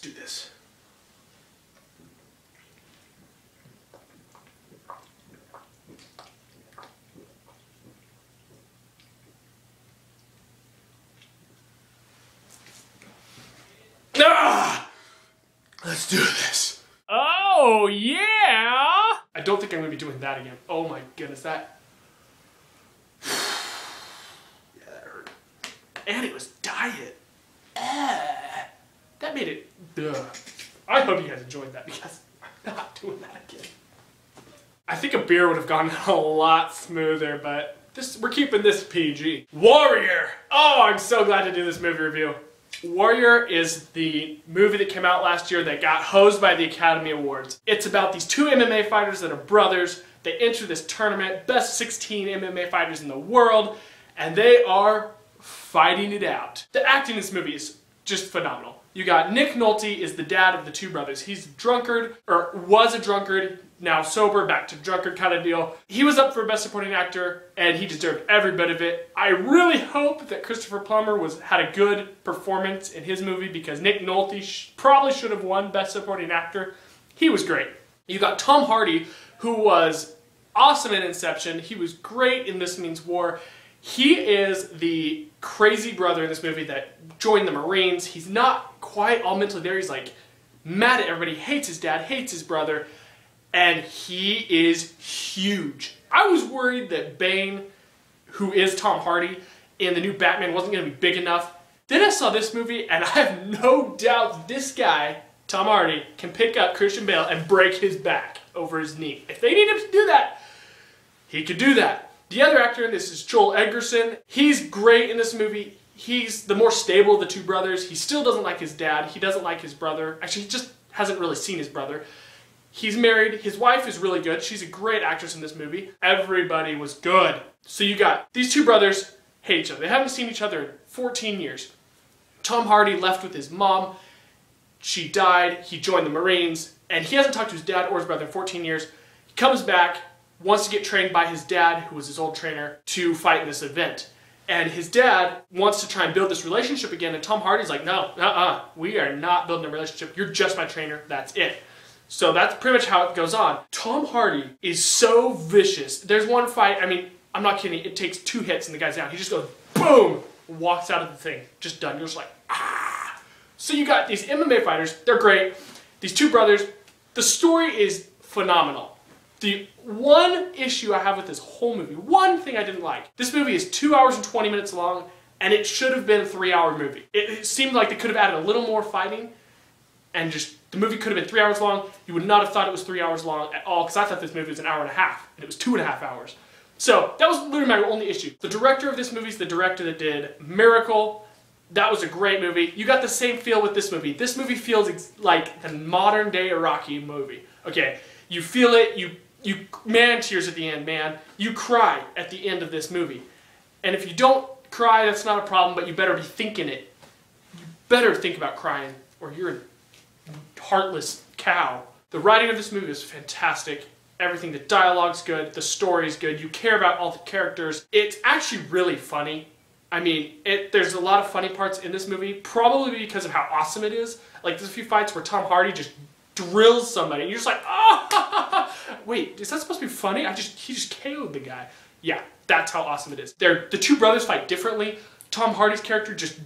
do this. Ah! Let's do this. Oh, yeah! I don't think I'm going to be doing that again. Oh my goodness, that... Yeah, that hurt. And it was diet. That made it... Duh. I hope you guys enjoyed that because I'm not doing that again. I think a beer would have gone a lot smoother, but we're keeping this PG. Warrior! Oh, I'm so glad to do this movie review. Warrior is the movie that came out last year that got hosed by the Academy Awards. It's about these two MMA fighters that are brothers. They enter this tournament, best 16 MMA fighters in the world, and they are fighting it out. The acting in this movie is just phenomenal. You got Nick Nolte is the dad of the two brothers. He's a drunkard, or was a drunkard, now sober, back to drunkard kind of deal. He was up for Best Supporting Actor, and he deserved every bit of it. I really hope that Christopher Plummer had a good performance in his movie because Nick Nolte probably should have won Best Supporting Actor. He was great. You got Tom Hardy, who was awesome in Inception. He was great in This Means War. He is the crazy brother in this movie that joined the Marines. He's not quite all mentally there. He's like mad at everybody, hates his dad, hates his brother, and he is huge. I was worried that Bane, who is Tom Hardy, in the new Batman wasn't going to be big enough. Then I saw this movie, and I have no doubt this guy, Tom Hardy, can pick up Christian Bale and break his back over his knee. If they need him to do that, he could do that. The other actor in this is Joel Edgerton. He's great in this movie. He's the more stable of the two brothers. He still doesn't like his dad. He doesn't like his brother. Actually, he just hasn't really seen his brother. He's married. His wife is really good. She's a great actress in this movie. Everybody was good. So you got these two brothers hate each other. They haven't seen each other in 14 years. Tom Hardy left with his mom. She died. He joined the Marines. And he hasn't talked to his dad or his brother in 14 years. He comes back, wants to get trained by his dad, who was his old trainer, to fight in this event. And his dad wants to try and build this relationship again, and Tom Hardy's like, no, we are not building a relationship. You're just my trainer. That's it. So that's pretty much how it goes on. Tom Hardy is so vicious. There's one fight, I mean, I'm not kidding, it takes 2 hits and the guy's down. He just goes, boom, walks out of the thing. Just done. You're just like, ah. So you got these MMA fighters. They're great. These two brothers. The story is phenomenal. The one issue I have with this whole movie, one thing I didn't like, this movie is 2 hours and 20 minutes long, and it should have been a 3-hour movie. It seemed like they could have added a little more fighting, and just, the movie could have been 3 hours long. You would not have thought it was 3 hours long at all, because I thought this movie was an hour and a half, and it was 2.5 hours. So, that was literally my only issue. The director of this movie is the director that did Miracle. That was a great movie. You got the same feel with this movie. This movie feels like the modern day Rocky movie. Okay, you feel it, man, tears at the end, man. You cry at the end of this movie. And if you don't cry, that's not a problem, but you better be thinking it. You better think about crying, or you're a heartless cow. The writing of this movie is fantastic. Everything, the dialogue's good, the story's good, you care about all the characters. It's actually really funny. I mean, there's a lot of funny parts in this movie, probably because of how awesome it is. Like, there's a few fights where Tom Hardy just drills somebody, and you're just like, oh, wait, is that supposed to be funny? He just KO'd the guy. Yeah, that's how awesome it is. The two brothers fight differently. Tom Hardy's character just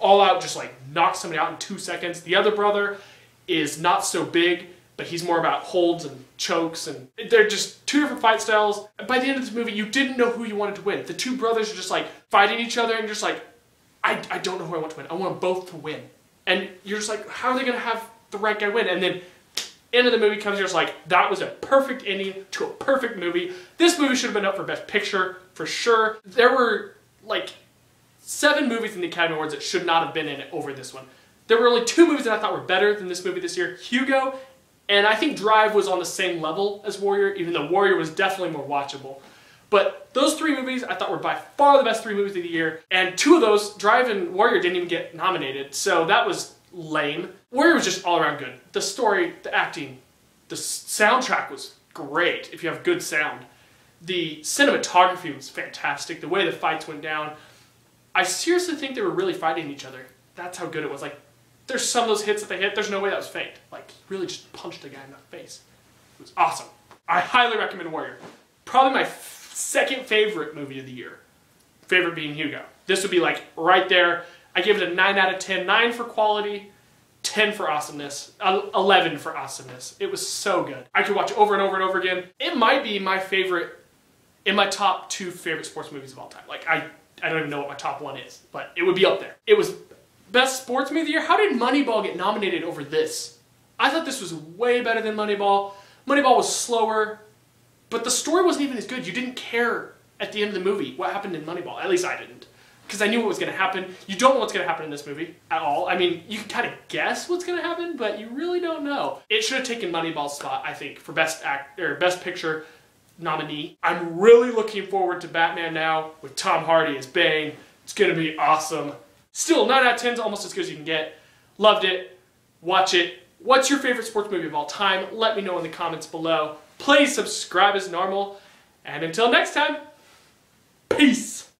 all out, just like knocks somebody out in 2 seconds. The other brother is not so big, but he's more about holds and chokes, and they're just two different fight styles. By the end of this movie, you didn't know who you wanted to win. The two brothers are just like fighting each other, and you're just like, I don't know who I want to win. I want them both to win. And you're just like, how are they going to have the right guy win? And then end of the movie comes, you're just like, that was a perfect ending to a perfect movie. This movie should have been up for Best Picture, for sure. There were like 7 movies in the Academy Awards that should not have been in it over this one. There were only 2 movies that I thought were better than this movie this year. Hugo, and I think Drive was on the same level as Warrior, even though Warrior was definitely more watchable. But those 3 movies I thought were by far the best 3 movies of the year, and 2 of those, Drive and Warrior, didn't even get nominated, so that was lame. Warrior was just all around good. The story, the acting, the soundtrack was great if you have good sound. The cinematography was fantastic. The way the fights went down. I seriously think they were really fighting each other. That's how good it was. Like, there's some of those hits that they hit, there's no way that was faked. Like, he really just punched a guy in the face. It was awesome. I highly recommend Warrior. Probably my second favorite movie of the year. Favorite being Hugo. This would be like right there. I give it a 9 out of 10. 9 for quality, 10 for awesomeness, 11 for awesomeness. It was so good. I could watch it over and over and over again. It might be my favorite, in my top 2 favorite sports movies of all time. Like, I don't even know what my top 1 is, but it would be up there. It was best sports movie of the year. How did Moneyball get nominated over this? I thought this was way better than Moneyball. Moneyball was slower, but the story wasn't even as good. You didn't care at the end of the movie what happened in Moneyball. At least I didn't. Because I knew what was going to happen. You don't know what's going to happen in this movie at all. I mean, you can kind of guess what's going to happen, but you really don't know. It should have taken Moneyball's spot, I think, for Best Picture nominee. I'm really looking forward to Batman now with Tom Hardy as Bane. It's going to be awesome. Still, 9 out of 10 is almost as good as you can get. Loved it. Watch it. What's your favorite sports movie of all time? Let me know in the comments below. Please subscribe as normal. And until next time, peace.